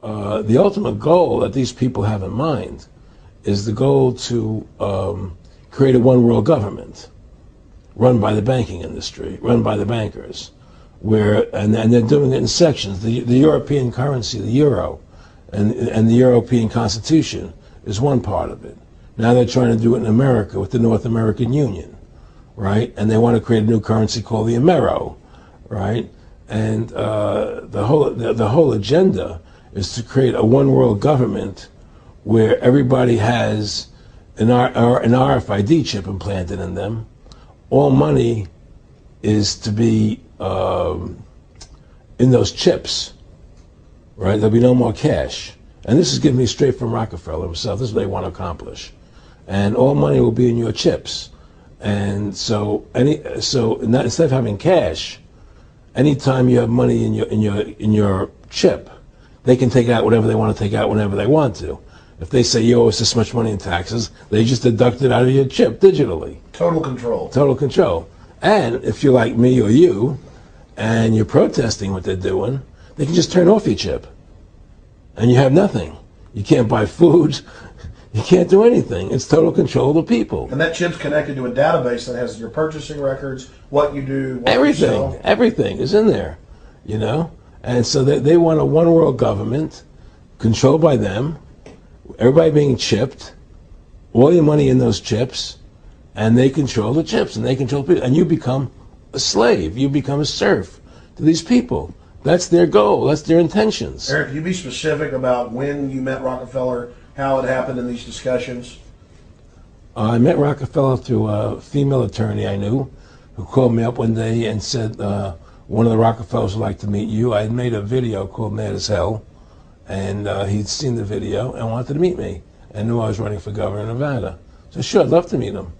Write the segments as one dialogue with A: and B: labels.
A: the ultimate goal that these people have in mind is the goal to create a one world government run by the banking industry, run by the bankers, and they're doing it in sections. The European currency, the euro, and the European Constitution is one part of it. Now they're trying to do it in America with the North American Union, right? And they want to create a new currency called the Amero, right? And the whole agenda is to create a one world government where everybody has an RFID chip implanted in them. All money is to be in those chips, right? There'll be no more cash. And this is given me straight from Rockefeller himself. This is what they want to accomplish. And all money will be in your chips. And so instead of having cash, anytime you have money in your chip, they can take out whatever they want to take out whenever they want to. If they say you owe us this much money in taxes, they just deduct it out of your chip digitally.
B: Total control.
A: Total control. And if you're like me or you, and you're protesting what they're doing, they can just turn off your chip. And you have nothing. You can't buy food. You can't do anything. It's total control of the people.
B: And that chip's connected to a database that has your purchasing records, what you do, what
A: everything,
B: you sell.
A: Everything is in there, you know? And so they want a one world government controlled by them, everybody being chipped, all your money in those chips, and they control the chips, and they control people. And you become a slave. You become a serf to these people. That's their goal. That's their intentions.
B: Eric, can you be specific about when you met Rockefeller, how it happened in these discussions?
A: I met Rockefeller through a female attorney I knew who called me up one day and said, one of the Rockefellers would like to meet you. I had made a video called Mad as Hell, and he'd seen the video and wanted to meet me and knew I was running for governor of Nevada. So sure, I'd love to meet him.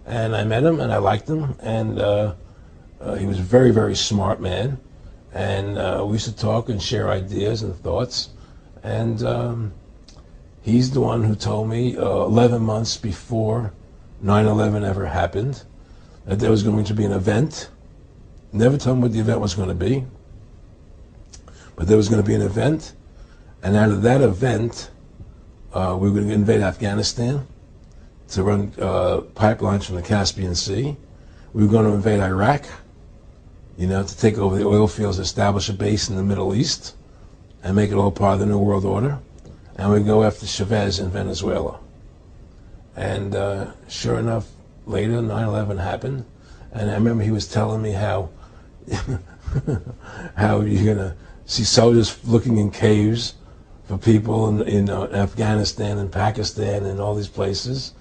A: And I met him and I liked him, and he was a very, very smart man. And we used to talk and share ideas and thoughts. And he's the one who told me 11 months before 9/11 ever happened that there was going to be an event. Never told me what the event was going to be, but there was going to be an event. And out of that event, we were going to invade Afghanistan to run pipelines from the Caspian Sea. We were going to invade Iraq, you know, to take over the oil fields, establish a base in the Middle East, and make it all part of the New World Order. And we go after Chavez in Venezuela. And sure enough, later 9/11 happened. And I remember he was telling me how how you're going to see soldiers looking in caves for people in Afghanistan and Pakistan and all these places.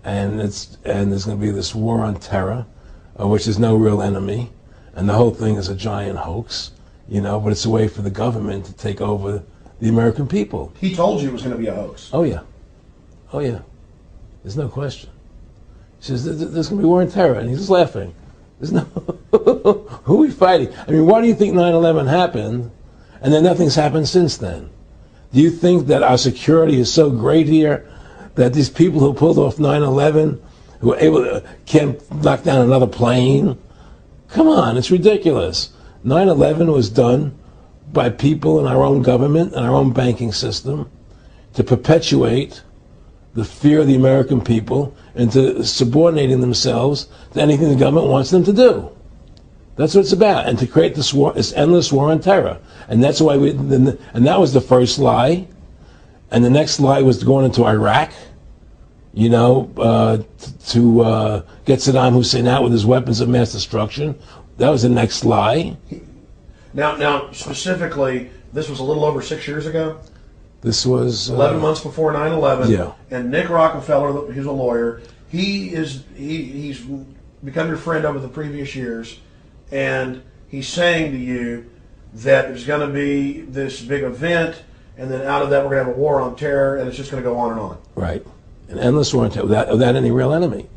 A: And there's going to be this war on terror, which is no real enemy. And the whole thing is a giant hoax, you know, but it's a way for the government to take over the American people.
B: He told you it was going to be a hoax.
A: Oh, yeah. Oh, yeah. There's no question. He says, there's going to be war on terror. And he's just laughing. There's no... Who are we fighting? I mean, why do you think 9/11 happened and then nothing's happened since then? Do you think that our security is so great here that these people who pulled off 9/11, who were able to, can't knock down another plane? Come on, it's ridiculous. 9/11 was done by people in our own government and our own banking system to perpetuate the fear of the American people into subordinating themselves to anything the government wants them to do. That's what it's about, and to create this war, this endless war on terror. And that's why and that was the first lie. And the next lie was going into Iraq, you know, to get Saddam Hussein out with his weapons of mass destruction. That was the next lie.
B: Now, specifically, this was a little over 6 years ago.
A: This was
B: 11 months before 9/11.
A: Yeah.
B: And Nick Rockefeller, who's a lawyer, he's become your friend over the previous years, and he's saying to you that there's going to be this big event, and then out of that we're going to have a war on terror, and it's just going to go on and on.
A: Right, an endless war on terror without any real enemy.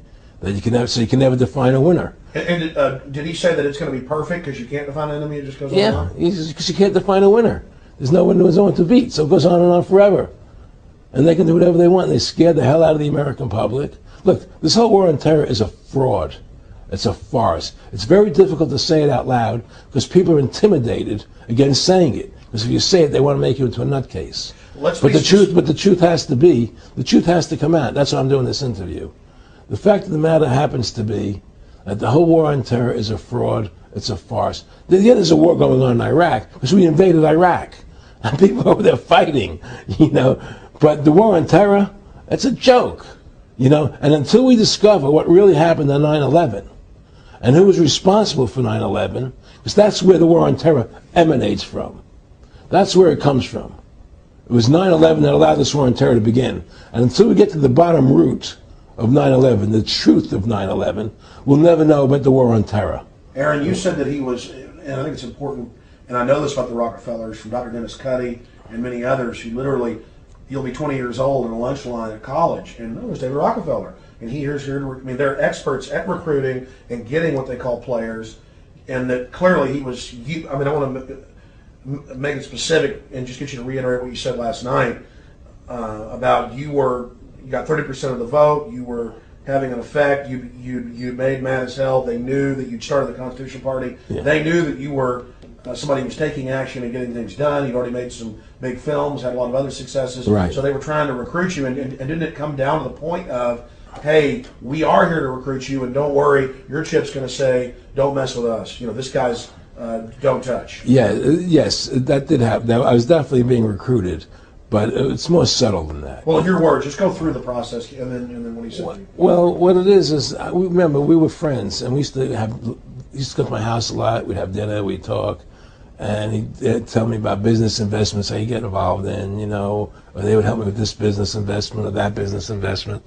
A: That you can never, so you can never define a winner.
B: And did he say that it's going to be perfect because you can't define an enemy? It just goes on and on.
A: Yeah, because you can't define a winner. There's no one to beat, so it goes on and on forever. And they can do whatever they want. And they scare the hell out of the American public. Look, this whole war on terror is a fraud. It's a farce. It's very difficult to say it out loud because people are intimidated against saying it. Because if you say it, they want to make you into a nutcase.
B: Let's
A: But
B: be
A: the truth has to come out. That's why I'm doing this interview. The fact of the matter happens to be that the whole war on terror is a fraud. It's a farce. Yeah, there's a war going on in Iraq because we invaded Iraq, and people over there fighting, you know. But the war on terror, it's a joke, you know. And until we discover what really happened on 9/11 and who was responsible for 9/11, because that's where the war on terror emanates from. That's where it comes from. It was 9/11 that allowed this war on terror to begin. And until we get to the bottom root of 9/11, the truth of 9/11, we'll never know about the war on terror.
B: Aaron, you said that he was, and I think it's important, and I know this about the Rockefellers from Dr. Dennis Cuddy and many others who literally, you'll be 20 years old in a lunch line at college, and it was David Rockefeller. And here's here, I mean, they're experts at recruiting and getting what they call players, and that clearly he was, I mean, I want to make it specific and just get you to reiterate what you said last night about you got 30% of the vote, you were having an effect, you made mad as hell. They knew that you'd started the Constitution Party. Yeah. They knew that you were somebody who was taking action and getting things done. You'd already made some big films, had a lot of other successes.
A: Right.
B: So they were trying to recruit you, and didn't it come down to the point of, hey, we are here to recruit you, and don't worry, your chip's going to say, don't mess with us. You know, this guy's don't touch.
A: Yeah, yes, that did happen. I was definitely being recruited, but it's more subtle than that.
B: Well, in your words, just go through the process, and then what he said.
A: Well, what it is remember we were friends, and we used to come to my house a lot. We'd have dinner, we'd talk, and he'd tell me about business investments, how you get involved in, you know, or they would help me with this business investment or that business investment.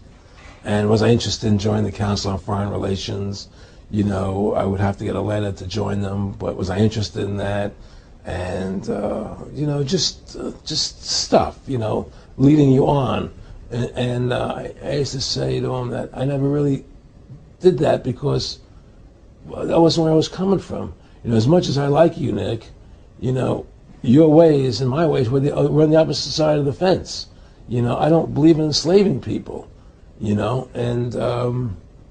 A: And was I interested in joining the Council on Foreign Relations? You know, I would have to get a letter to join them, but was I interested in that? And, you know, just stuff, you know, leading you on. And I used to say to him that I never really did that because that wasn't where I was coming from. You know, as much as I like you, Nick, you know, your ways and my ways we're on the opposite side of the fence. You know, I don't believe in enslaving people, you know, and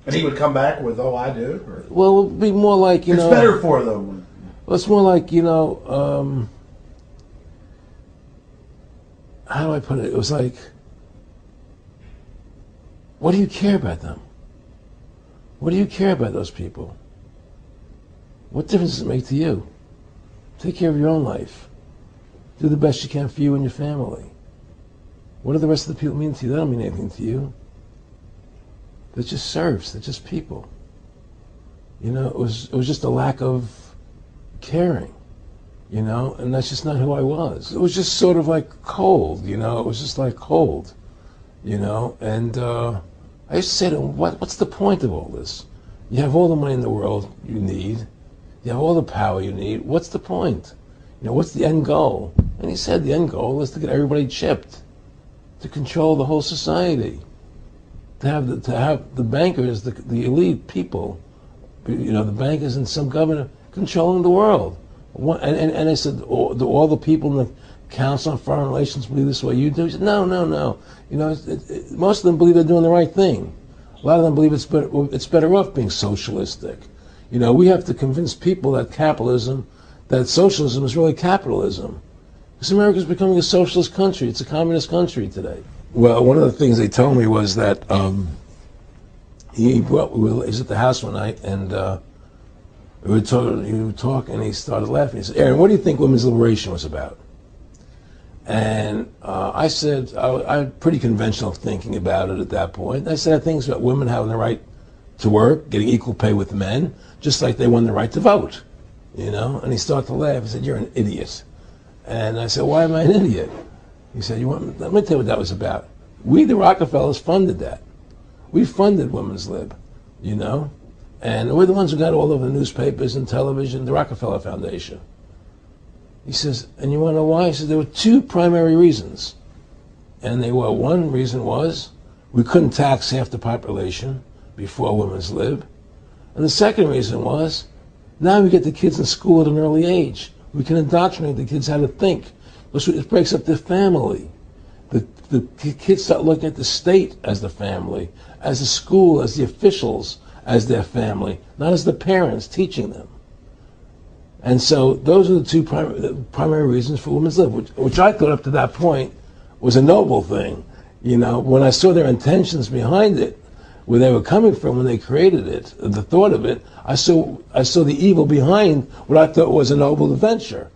B: he would come back with, oh, I do? Or?
A: Well, it would be more like, you know.
B: It's better for them.
A: Well, it's more like, you know, how do I put it? It was like, what do you care about them? What do you care about those people? What difference does it make to you? Take care of your own life. Do the best you can for you and your family. What do the rest of the people mean to you? They don't mean anything to you. They're just serfs. They're just people. You know, it was just a lack of caring, you know, and that's just not who I was. It was just sort of like cold, you know. It was just like cold, you know. And I used to say to him, what's the point of all this? You have all the money in the world you need. You have all the power you need. What's the point? You know, what's the end goal? And he said the end goal is to get everybody chipped, to control the whole society, to have the bankers, the elite people, you know, the bankers and some governor controlling the world. And I said, do all the people in the Council on Foreign Relations believe this way you do? He said, no. You know, most of them believe they're doing the right thing. A lot of them believe it's better off being socialistic. You know, we have to convince people that that socialism is really capitalism. Because America's becoming a socialist country. It's a communist country today. Well, one of the things they told me was that he was at the house one night, and we were talking, and he started laughing. He said, Aaron, what do you think women's liberation was about? And I said, I had pretty conventional thinking about it at that point. I said, I think it's about women having the right to work, getting equal pay with men, just like they won the right to vote, you know? And he started to laugh. He said, you're an idiot. And I said, why am I an idiot? He said, let me tell you what that was about. We, the Rockefellers, funded that. We funded Women's Lib, you know? And we're the ones who got all over the newspapers and television, the Rockefeller Foundation. He says, and you want to know why? He says, there were two primary reasons. And they were, one reason was we couldn't tax half the population before Women's Lib. And the second reason was, now we get the kids in school at an early age. We can indoctrinate the kids how to think. It breaks up their family. The kids start looking at the state as the family, as the school, as the officials, as their family, not as the parents teaching them. And so those are the two primary reasons for women's lib, which I thought up to that point was a noble thing. You know, when I saw their intentions behind it, where they were coming from when they created it, the thought of it, I saw the evil behind what I thought was a noble venture.